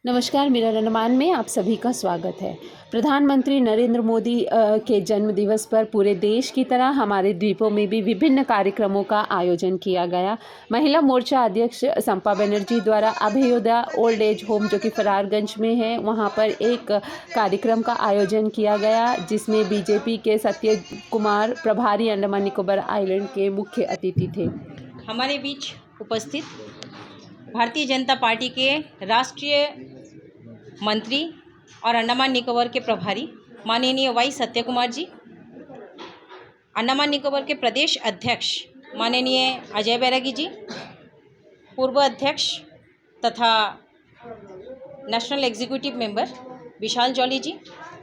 नमस्कार, मेरा रनमान में आप सभी का स्वागत है। प्रधानमंत्री नरेंद्र मोदी के जन्म दिवस पर पूरे देश की तरह हमारे द्वीपों में भी विभिन्न कार्यक्रमों का आयोजन किया गया। महिला मोर्चा अध्यक्ष संपा बनर्जी द्वारा अभयोदय ओल्ड एज होम जो कि फरारगंज में है, वहां पर एक कार्यक्रम का आयोजन किया गया, जिसमें बीजेपी के सत्य कुमार प्रभारी अंडमान निकोबार आइलैंड के मुख्य अतिथि थे। हमारे बीच उपस्थित भारतीय जनता पार्टी के राष्ट्रीय मंत्री और अंडमान निकोबार के प्रभारी माननीय वाई सत्य कुमार जी, अंडमान निकोबार के प्रदेश अध्यक्ष माननीय अजय बैरागी जी, पूर्व अध्यक्ष तथा नेशनल एग्जीक्यूटिव मेंबर विशाल जॉली जी,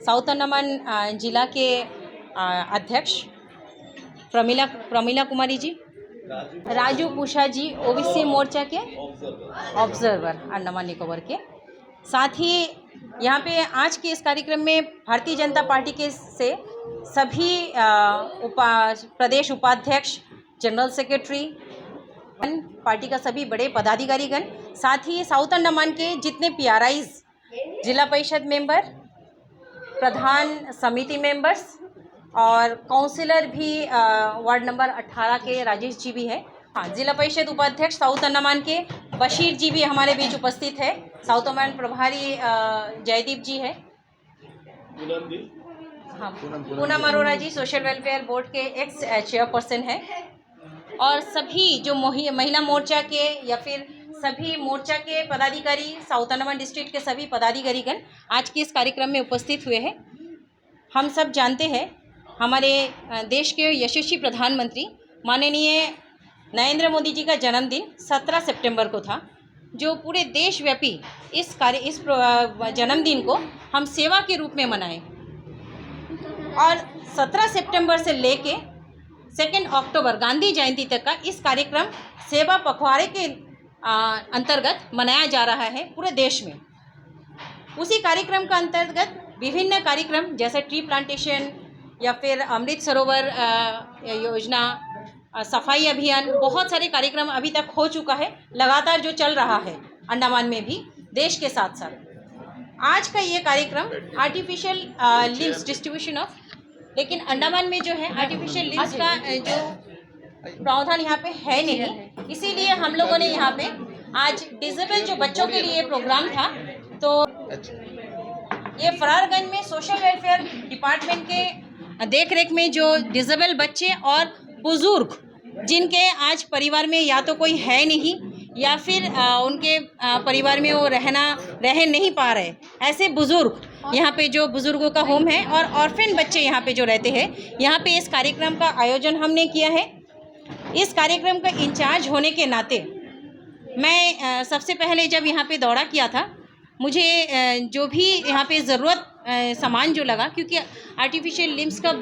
साउथ अंडमान जिला के अध्यक्ष प्रमीला कुमारी जी, राजू पूषा जी, ओबीसी मोर्चा के ऑब्जर्वर अंडमान निकोबार के। साथ ही यहाँ पे आज के इस कार्यक्रम में भारतीय जनता पार्टी के से सभी प्रदेश उपाध्यक्ष, जनरल सेक्रेटरी, पार्टी का सभी बड़े पदाधिकारीगण, साथ ही साउथ अंडमान के जितने पीआरआईज, जिला परिषद मेंबर, प्रधान समिति मेंबर्स और काउंसिलर भी वार्ड नंबर 18 के राजेश जी भी है। हाँ, जिला परिषद उपाध्यक्ष साउथ अंडमान के बशीर जी भी हमारे बीच उपस्थित है। साउथ अंडमान प्रभारी जयदीप जी है। हाँ, पूनम अरोड़ा जी सोशल वेलफेयर बोर्ड के एक्स चेयरपर्सन है। और सभी जो महिला मोर्चा के या फिर सभी मोर्चा के पदाधिकारी, साउथ अंडमान डिस्ट्रिक्ट के सभी पदाधिकारीगण आज के इस कार्यक्रम में उपस्थित हुए हैं। हम सब जानते हैं हमारे देश के यशस्वी प्रधानमंत्री माननीय नरेंद्र मोदी जी का जन्मदिन 17 सितंबर को था, जो पूरे देशव्यापी इस जन्मदिन को हम सेवा के रूप में मनाएं। और 17 सितंबर से लेके 2 अक्टूबर गांधी जयंती तक का इस कार्यक्रम सेवा पखवाड़े के अंतर्गत मनाया जा रहा है पूरे देश में। उसी कार्यक्रम का अंतर्गत विभिन्न कार्यक्रम जैसे ट्री प्लांटेशन या फिर अमृत सरोवर योजना, सफाई अभियान, बहुत सारे कार्यक्रम अभी तक हो चुका है, लगातार जो चल रहा है अंडमान में भी देश के साथ साथ। आज का ये कार्यक्रम आर्टिफिशियल लिम्स डिस्ट्रीब्यूशन ऑफ, लेकिन अंडमान में जो है आर्टिफिशियल लिम्स का जो प्रावधान यहाँ पे है नहीं, इसीलिए हम लोगों ने यहाँ पे आज डिसेबल जो बच्चों के लिए प्रोग्राम था, तो ये फरारगंज में सोशल वेलफेयर डिपार्टमेंट के देखरेख में जो डिसेबल बच्चे और बुजुर्ग जिनके आज परिवार में या तो कोई है नहीं या फिर उनके परिवार में वो रह नहीं पा रहे, ऐसे बुजुर्ग यहाँ पे जो बुजुर्गों का होम है और ऑर्फन बच्चे यहाँ पे जो रहते हैं, यहाँ पे इस कार्यक्रम का आयोजन हमने किया है। इस कार्यक्रम का इंचार्ज होने के नाते मैं सबसे पहले जब यहाँ पे दौरा किया था, मुझे जो भी यहाँ पे ज़रूरत सामान जो लगा, क्योंकि आर्टिफिशियल लिम्स का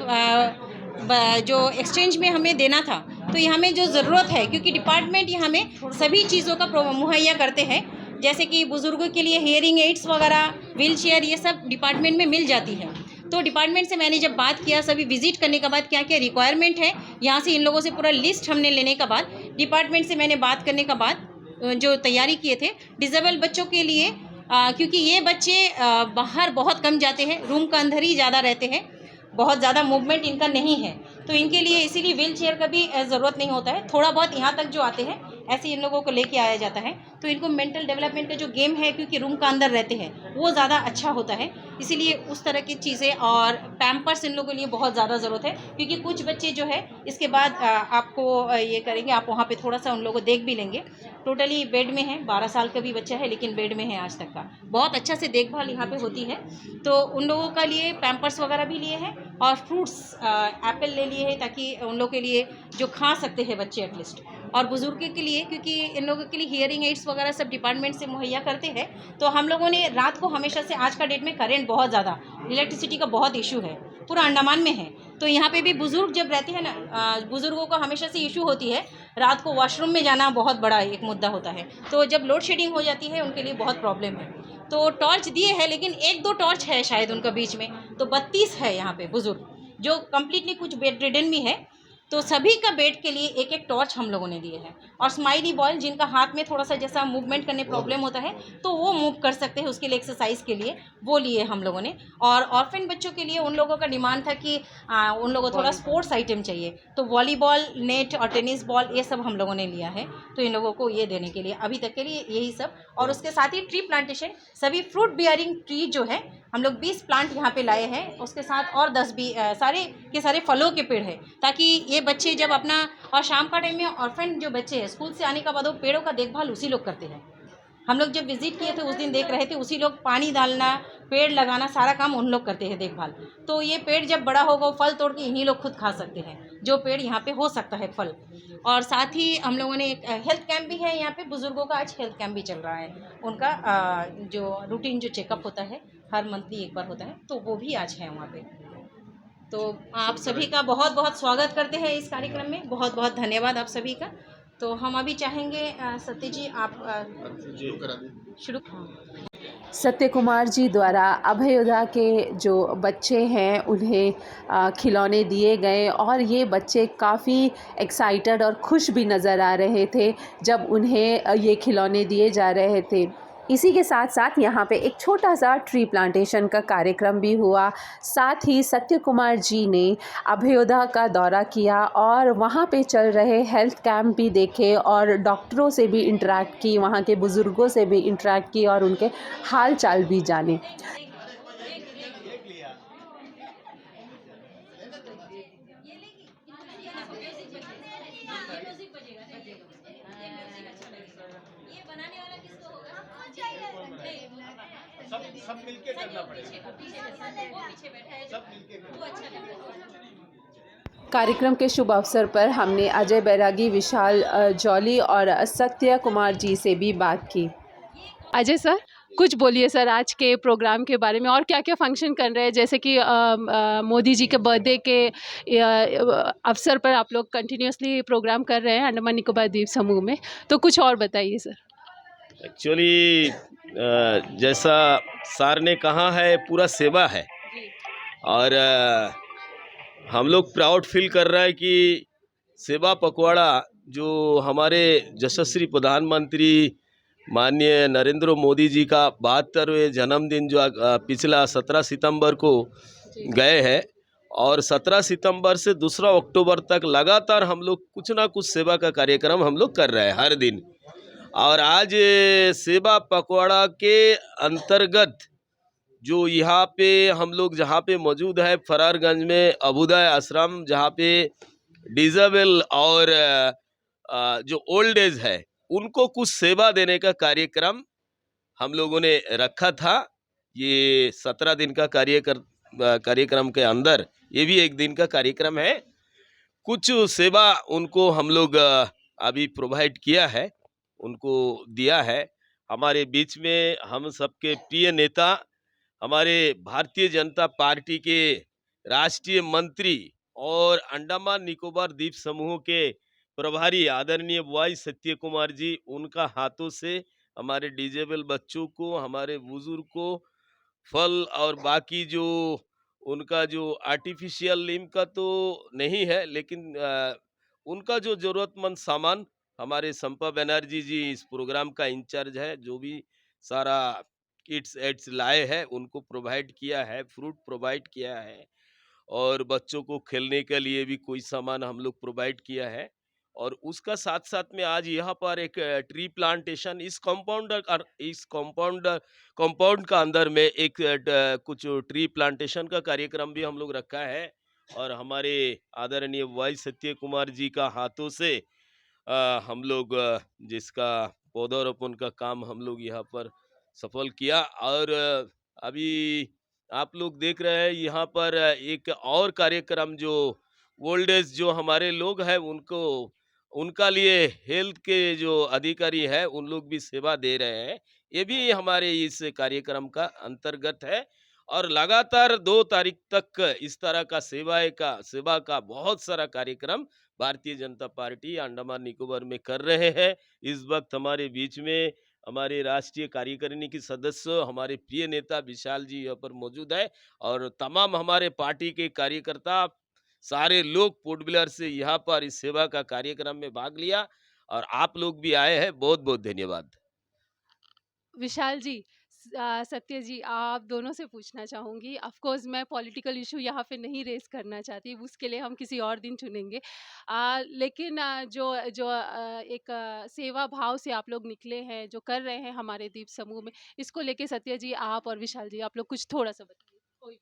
जो एक्सचेंज में हमें देना था, तो यहाँ में जो ज़रूरत है, क्योंकि डिपार्टमेंट यहाँ में सभी चीज़ों का मुहैया करते हैं, जैसे कि बुज़ुर्गों के लिए हियरिंग एड्स वगैरह, व्हील चेयर, ये सब डिपार्टमेंट में मिल जाती है। तो डिपार्टमेंट से मैंने जब बात किया, सभी विजिट करने के बाद क्या क्या रिक्वायरमेंट है, यहाँ से इन लोगों से पूरा लिस्ट हमने लेने के बाद, डिपार्टमेंट से मैंने बात करने के बाद जो तैयारी किए थे डिसेबल बच्चों के लिए, क्योंकि ये बच्चे बाहर बहुत कम जाते हैं, रूम के अंदर ही ज़्यादा रहते हैं, बहुत ज़्यादा मूवमेंट इनका नहीं है, तो इनके लिए इसीलिए व्हील चेयर का भी ज़रूरत नहीं होता है। थोड़ा बहुत यहाँ तक जो आते हैं ऐसे इन लोगों को लेके आया जाता है, तो इनको मेंटल डेवलपमेंट का जो गेम है, क्योंकि रूम का अंदर रहते हैं, वो ज़्यादा अच्छा होता है, इसीलिए उस तरह की चीज़ें। और पैम्पर्स इन लोगों के लिए बहुत ज़्यादा ज़रूरत है, क्योंकि कुछ बच्चे जो है इसके बाद आपको ये करेंगे, आप वहाँ पे थोड़ा सा उन लोगों को देख भी लेंगे। टोटली बेड में है, 12 साल का भी बच्चा है लेकिन बेड में है आज तक का, बहुत अच्छा से देखभाल यहाँ पे होती है। तो उन लोगों का लिए पैम्पर्स वगैरह भी लिए हैं और फ्रूट्स, एप्पल ले लिए हैं, ताकि उन लोगों के लिए जो खा सकते हैं बच्चे एटलीस्ट। और बुजुर्ग के लिए, क्योंकि इन लोगों के लिए हियरिंग एड्स वगैरह सब डिपार्टमेंट से मुहैया करते हैं, तो हम लोगों ने रात को हमेशा से, आज का डेट में करंट बहुत ज़्यादा, इलेक्ट्रिसिटी का बहुत इशू है, पूरा अंडमान में है, तो यहाँ पे भी बुजुर्ग जब रहते हैं ना, बुजुर्गों को हमेशा से इशू होती है, रात को वॉशरूम में जाना बहुत बड़ा एक मुद्दा होता है, तो जब लोड शेडिंग हो जाती है उनके लिए बहुत प्रॉब्लम है। तो टॉर्च दिए हैं, लेकिन 1-2 टॉर्च है शायद उनका बीच में, तो 32 है यहाँ पे बुजुर्ग जो कम्प्लीटली कुछ बेड रिडन भी है। तो सभी का बेड के लिए एक एक टॉर्च हम लोगों ने दिए हैं। और स्माइली बॉय जिनका हाथ में थोड़ा सा जैसा मूवमेंट करने प्रॉब्लम होता है तो वो मूव कर सकते हैं, उसके लिए एक्सरसाइज के लिए वो लिए हम लोगों ने। और ऑर्फन बच्चों के लिए उन लोगों का डिमांड था कि उन लोगों को थोड़ा स्पोर्ट्स आइटम चाहिए, तो वॉलीबॉल नेट और टेनिस बॉल ये सब हम लोगों ने लिया है। तो इन लोगों को ये देने के लिए अभी तक के लिए यही सब। और उसके साथ ही ट्री प्लांटेशन, सभी फ्रूट बियरिंग ट्री जो है हम लोग 20 प्लांट यहाँ पे लाए हैं, उसके साथ और 10 भी सारे के सारे फलों के पेड़ हैं, ताकि ये बच्चे जब अपना, और शाम का टाइम में ऑर्फन जो बच्चे हैं स्कूल से आने के बाद वो पेड़ों का देखभाल उसी लोग करते हैं। हम लोग जब विजिट किए थे उस दिन देख रहे थे उसी लोग पानी डालना, पेड़ लगाना, सारा काम उन लोग करते हैं देखभाल। तो ये पेड़ जब बड़ा होगा वो फल तोड़ के इन्हीं लोग खुद खा सकते हैं, जो पेड़ यहाँ पे हो सकता है फल। और साथ ही हम लोगों ने एक हेल्थ कैंप भी है यहाँ पे, बुजुर्गों का आज हेल्थ कैंप भी चल रहा है। उनका जो रूटीन जो चेकअप होता है हर मंथली एक बार होता है, तो वो भी आज है वहाँ पे। तो आप सभी का बहुत बहुत स्वागत करते हैं इस कार्यक्रम में, बहुत बहुत धन्यवाद आप सभी का। तो हम अभी चाहेंगे सत्य जी आप शुरू। सत्य कुमार जी द्वारा अभयोदय के जो बच्चे हैं उन्हें खिलौने दिए गए और ये बच्चे काफ़ी एक्साइटेड और खुश भी नज़र आ रहे थे जब उन्हें ये खिलौने दिए जा रहे थे। इसी के साथ साथ यहाँ पे एक छोटा सा ट्री प्लांटेशन का कार्यक्रम भी हुआ। साथ ही सत्य कुमार जी ने अभयोदय का दौरा किया और वहाँ पे चल रहे हेल्थ कैंप भी देखे और डॉक्टरों से भी इंटरेक्ट की, वहाँ के बुज़ुर्गों से भी इंटरेक्ट की और उनके हाल चाल भी जाने। सब मिलके करना पड़ेगा। सब मिलके कार्यक्रम के शुभ अवसर पर हमने अजय बैरागी, विशाल जौली और सत्य कुमार जी से भी बात की। अजय सर, कुछ बोलिए सर आज के प्रोग्राम के बारे में और क्या क्या फंक्शन कर रहे हैं, जैसे कि मोदी जी के बर्थडे के अवसर पर आप लोग कंटिन्यूसली प्रोग्राम कर रहे हैं अंडमान निकोबार द्वीप समूह में, तो कुछ और बताइए सर। एक्चुअली जैसा सर ने कहा है पूरा सेवा है और हम लोग प्राउड फील कर रहे हैं कि सेवा पखवाड़ा जो हमारे यशस्वी प्रधानमंत्री माननीय नरेंद्र मोदी जी का 72वें जन्मदिन जो पिछला 17 सितंबर को गए हैं और 17 सितंबर से 2 अक्टूबर तक लगातार हम लोग कुछ ना कुछ सेवा का कार्यक्रम हम लोग कर रहे हैं हर दिन। और आज सेवा पखवाड़ा के अंतर्गत जो यहाँ पे हम लोग जहाँ पे मौजूद है फरारगंज में अभ्युदय आश्रम, जहाँ पे डिजेबल और जो ओल्ड एज है उनको कुछ सेवा देने का कार्यक्रम हम लोगों ने रखा था। ये 17 दिन का कार्यक्रम के अंदर ये भी एक दिन का कार्यक्रम है। कुछ सेवा उनको हम लोग अभी प्रोवाइड किया है, उनको दिया है। हमारे बीच में हम सबके प्रिय नेता, हमारे भारतीय जनता पार्टी के राष्ट्रीय मंत्री और अंडमान निकोबार द्वीप समूह के प्रभारी आदरणीय वाई सत्य कुमार जी, उनका हाथों से हमारे डिजेबल बच्चों को, हमारे बुजुर्ग को फल और बाकी जो उनका जो आर्टिफिशियल लिम्ब का तो नहीं है लेकिन उनका जो जरूरतमंद सामान हमारे संपा बनर्जी जी इस प्रोग्राम का इंचार्ज है, जो भी सारा किट्स एड्स लाए हैं उनको प्रोवाइड किया है, फ्रूट प्रोवाइड किया है और बच्चों को खेलने के लिए भी कोई सामान हम लोग प्रोवाइड किया है। और उसका साथ साथ में आज यहाँ पर एक ट्री प्लांटेशन इस कंपाउंड का अंदर में एक कुछ ट्री प्लांटेशन का कार्यक्रम भी हम लोग रखा है और हमारे आदरणीय वाई सत्य कुमार जी का हाथों से हम लोग जिसका पौधारोपण का काम हम लोग यहाँ पर सफल किया। और अभी आप लोग देख रहे हैं यहाँ पर एक और कार्यक्रम जो ओल्ड एज जो हमारे लोग हैं उनको उनका लिए हेल्थ के जो अधिकारी है उन लोग भी सेवा दे रहे हैं, ये भी हमारे इस कार्यक्रम का अंतर्गत है। और लगातार 2 तारीख तक इस तरह का सेवा का बहुत सारा कार्यक्रम भारतीय जनता पार्टी अंडमान निकोबार में कर रहे हैं। इस वक्त हमारे बीच में हमारे राष्ट्रीय कार्यकारिणी के सदस्य हमारे प्रिय नेता विशाल जी यहाँ पर मौजूद है और तमाम हमारे पार्टी के कार्यकर्ता सारे लोग पोर्ट ब्लेयर से यहाँ पर इस सेवा का कार्यक्रम में भाग लिया और आप लोग भी आए हैं, बहुत-बहुत धन्यवाद। विशाल जी, सत्य जी, आप दोनों से पूछना चाहूँगी। ऑफ़ कोर्स मैं पॉलिटिकल इश्यू यहाँ पे नहीं रेज़ करना चाहती, उसके लिए हम किसी और दिन चुनेंगे। लेकिन जो जो एक सेवा भाव से आप लोग निकले हैं, जो कर रहे हैं हमारे द्वीप समूह में, इसको लेके सत्य जी, आप और विशाल जी, आप लोग कुछ थोड़ा-सा बताइए। कोई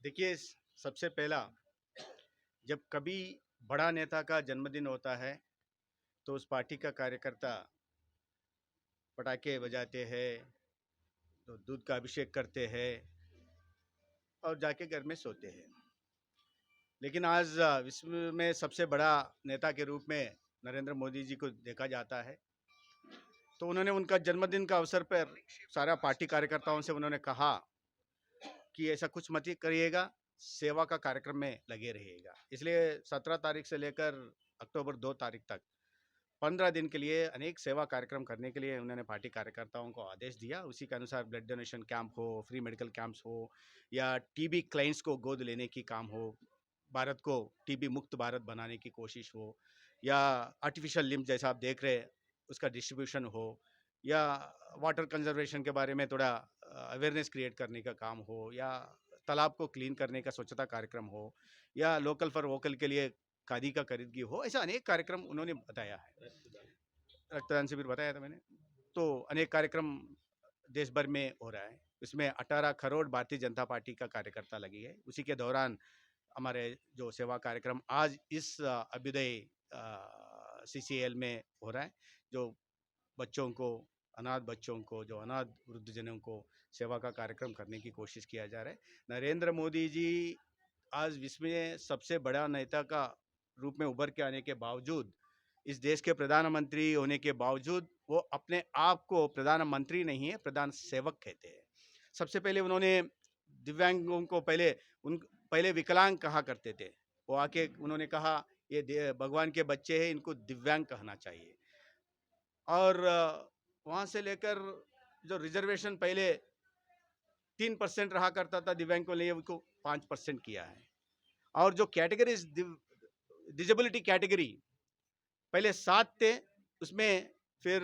देखिए, सबसे पहला, जब कभी बड़ा नेता का जन्मदिन होता है तो उस पार्टी का कार्यकर्ता पटाखे बजाते हैं, तो दूध का अभिषेक करते हैं और जाके घर में सोते हैं। लेकिन आज विश्व में सबसे बड़ा नेता के रूप में नरेंद्र मोदी जी को देखा जाता है। तो उन्होंने उनका जन्मदिन का अवसर पर सारा पार्टी कार्यकर्ताओं से उन्होंने कहा कि ऐसा कुछ मत ही करिएगा, सेवा का कार्यक्रम में लगे रहिएगा। इसलिए 17 तारीख से लेकर अक्टूबर 2 तारीख तक 15 दिन के लिए अनेक सेवा कार्यक्रम करने के लिए उन्होंने पार्टी कार्यकर्ताओं को आदेश दिया। उसी के अनुसार ब्लड डोनेशन कैंप हो, फ्री मेडिकल कैंप्स हो, या टीबी क्लाइंट्स को गोद लेने की काम हो, भारत को टीबी मुक्त भारत बनाने की कोशिश हो, या आर्टिफिशियल लिम्ब जैसा आप देख रहे हैं उसका डिस्ट्रीब्यूशन हो, या वाटर कंजर्वेशन के बारे में थोड़ा अवेयरनेस क्रिएट करने का काम हो, या तालाब को क्लीन करने का स्वच्छता कार्यक्रम हो, या लोकल फॉर वोकल के लिए खादी का खरीदगी हो, ऐसा अनेक कार्यक्रम उन्होंने बताया है। रक्तदान शिविर बताया था मैंने। तो अनेक कार्यक्रम देश भर में हो रहा है। इसमें 18 करोड़ भारतीय जनता पार्टी का कार्यकर्ता लगी है। उसी के दौरान हमारे जो सेवा कार्यक्रम आज इस अभ्युदय सीसीएल में हो रहा है, जो बच्चों को, अनाथ बच्चों को, जो अनाथ वृद्धजनों को सेवा का कार्यक्रम करने की कोशिश किया जा रहा है। नरेंद्र मोदी जी आज विश्व में सबसे बड़ा नेता का रूप में उभर के आने के बावजूद, इस देश के प्रधानमंत्री होने के बावजूद, वो अपने आप को प्रधानमंत्री नहीं है, प्रधान सेवक कहते हैं। सबसे पहले उन्होंने दिव्यांगों को पहले विकलांग कहा करते थे। वो आके उन्होंने कहा ये भगवान के बच्चे हैं, इनको दिव्यांग कहना चाहिए। और वहाँ से लेकर जो रिजर्वेशन पहले 3% रहा करता था दिव्यांग को लिए, उनको 5% किया है। और जो कैटेगरीज, डिजेबिलिटी कैटेगरी पहले 7 थे, उसमें फिर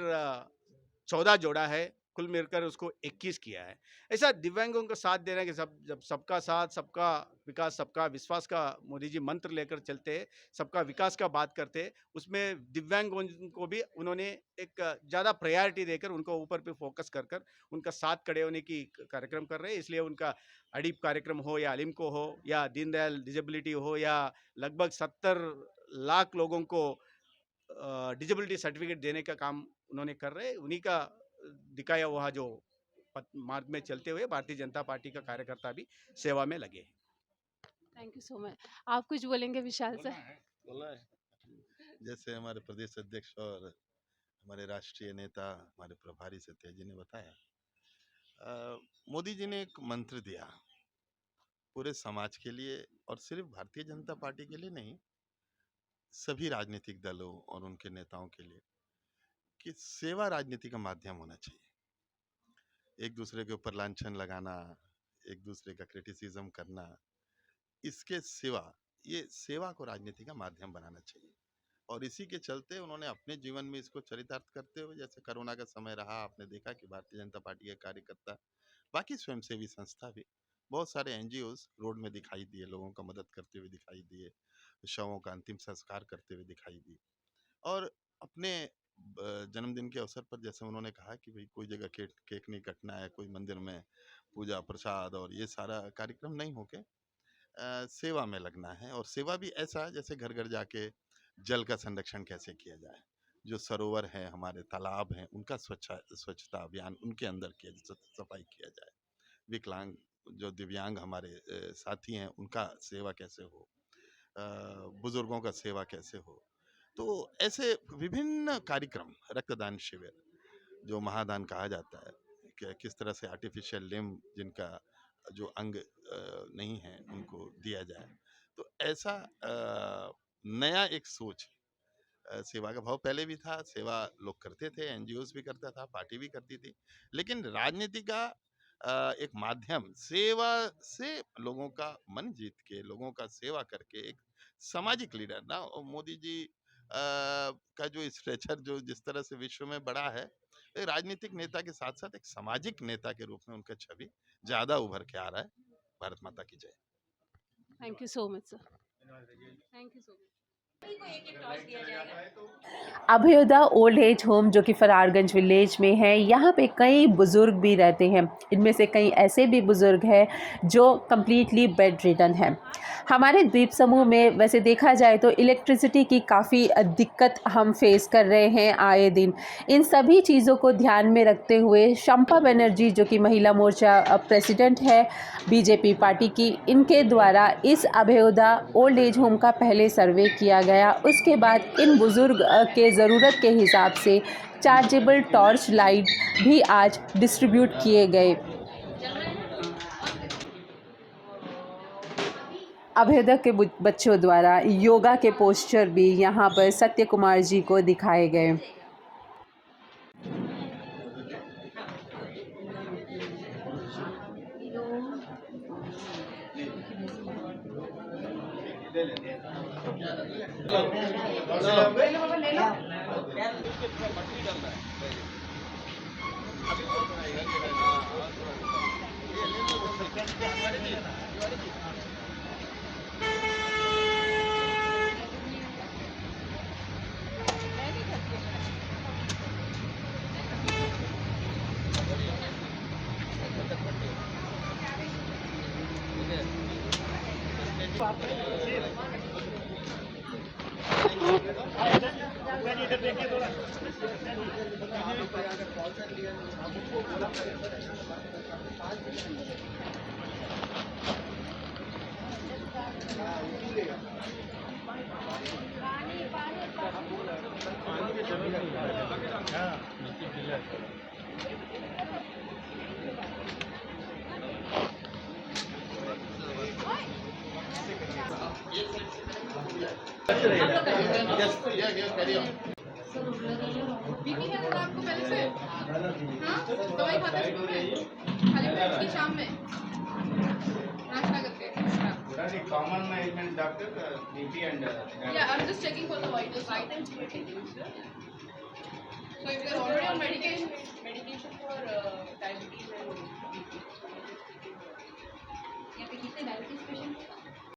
14 जोड़ा है, कुल मिलकर उसको 21 किया है। ऐसा दिव्यांगों को साथ देना कि जब सबका साथ, सबका विकास, सबका विश्वास का मोदी जी मंत्र लेकर चलते हैं, सबका विकास का बात करते हैं, उसमें दिव्यांगों को भी उन्होंने एक ज़्यादा प्रायोरिटी देकर उनको ऊपर पे फोकस कर उनका साथ खड़े होने की कार्यक्रम कर रहे हैं। इसलिए उनका अडीप कार्यक्रम हो, या अलिमको हो, या दीनदयाल डिजेबिलिटी हो, या लगभग 70 लाख लोगों को डिजेबिलिटी सर्टिफिकेट देने का काम उन्होंने कर रहे हैं। उन्हीं का दिखाया हुआ जो मार्ग में चलते हुए भारतीय जनता पार्टी का कार्यकर्ता भी सेवा में लगे हैं। Thank you so much. आप कुछ बोलेंगे विशाल सर? बोलना है। जैसे हमारे प्रदेश अध्यक्ष और हमारे राष्ट्रीय नेता, हमारे प्रभारी सत्या जी ने बताया, मोदी जी ने एक मंत्र दिया पूरे समाज के लिए, और सिर्फ भारतीय जनता पार्टी के लिए नहीं, सभी राजनीतिक दलों और उनके नेताओं के लिए, कि सेवा राजनीति का माध्यम होना चाहिए। एक दूसरे के ऊपर लांछन लगाना, एक दूसरे का क्रिटिसिज्म करना, इसके सिवा ये सेवा को राजनीति का माध्यम बनाना चाहिए। और इसी के चलते उन्होंने अपने जीवन में इसको चरितार्थ करते हुए, जैसे कोरोना का समय रहा, आपने देखा कि भारतीय जनता पार्टी के कार्यकर्ता, बाकी स्वयंसेवी संस्था भी, बहुत सारे एनजीओज रोड में दिखाई दिए, लोगों का मदद करते हुए दिखाई दिए, शवों का अंतिम संस्कार करते हुए दिखाई दिए। और अपने जन्मदिन के अवसर पर, जैसे उन्होंने कहा कि भाई कोई जगह केक नहीं कटना है, कोई मंदिर में पूजा प्रसाद और ये सारा कार्यक्रम नहीं होके सेवा में लगना है। और सेवा भी ऐसा जैसे घर घर जाके जल का संरक्षण कैसे किया जाए, जो सरोवर हैं, हमारे तालाब हैं, उनका स्वच्छता अभियान उनके अंदर किया, सफाई किया जाए। विकलांग जो दिव्यांग हमारे साथी हैं, उनका सेवा कैसे हो, बुजुर्गों का सेवा कैसे हो। तो ऐसे विभिन्न कार्यक्रम, रक्तदान शिविर जो महादान कहा जाता है, कि किस तरह से आर्टिफिशियल लिम्ब जिनका जो अंग नहीं है उनको दिया जाए। तो ऐसा नया एक सोच, सेवा का भाव पहले भी था, सेवा लोग करते थे, एनजीओज भी करता था, पार्टी भी करती थी, लेकिन राजनीति का एक माध्यम सेवा से लोगों का मन जीत के, लोगों का सेवा करके एक सामाजिक लीडर ना। और मोदी जी का जो स्ट्रेचर जो जिस तरह से विश्व में बड़ा है, एक राजनीतिक नेता के साथ साथ एक सामाजिक नेता के रूप में उनका छवि ज्यादा उभर के आ रहा है। भारत माता की जय। Thank you so much sir. Thank you so much. सभी को एक एक टॉर्च दिया जाएगा। अभयोदय ओल्ड एज होम जो कि फरारगंज विलेज में है, यहाँ पे कई बुज़ुर्ग भी रहते हैं। इनमें से कई ऐसे भी बुज़ुर्ग हैं जो कम्प्लीटली बेड रिडन हैं। हमारे द्वीप समूह में वैसे देखा जाए तो इलेक्ट्रिसिटी की काफ़ी दिक्कत हम फेस कर रहे हैं आए दिन। इन सभी चीज़ों को ध्यान में रखते हुए शंपा बनर्जी जो कि महिला मोर्चा प्रेसिडेंट है बीजेपी पार्टी की, इनके द्वारा इस अभयोदय ओल्ड एज होम का पहले सर्वे किया गया। उसके बाद इन बुज़ुर्ग के ज़रूरत के हिसाब से चार्जेबल टॉर्च लाइट भी आज डिस्ट्रीब्यूट किए गए। अभयोदय के बच्चों द्वारा योगा के पोस्टर भी यहाँ पर सत्य कुमार जी को दिखाए गए। बीपी है सर आपको पहले से? हाँ? दवाई खाते हैं सुबह में? खाली पेट की शाम में? नाश्ता करके? common ailment doctor, BP and Yeah, I'm just checking for the vitals. So if you're already on medication for diabetes and BP. यहाँ पे कितने डायबिटीज पेशेंट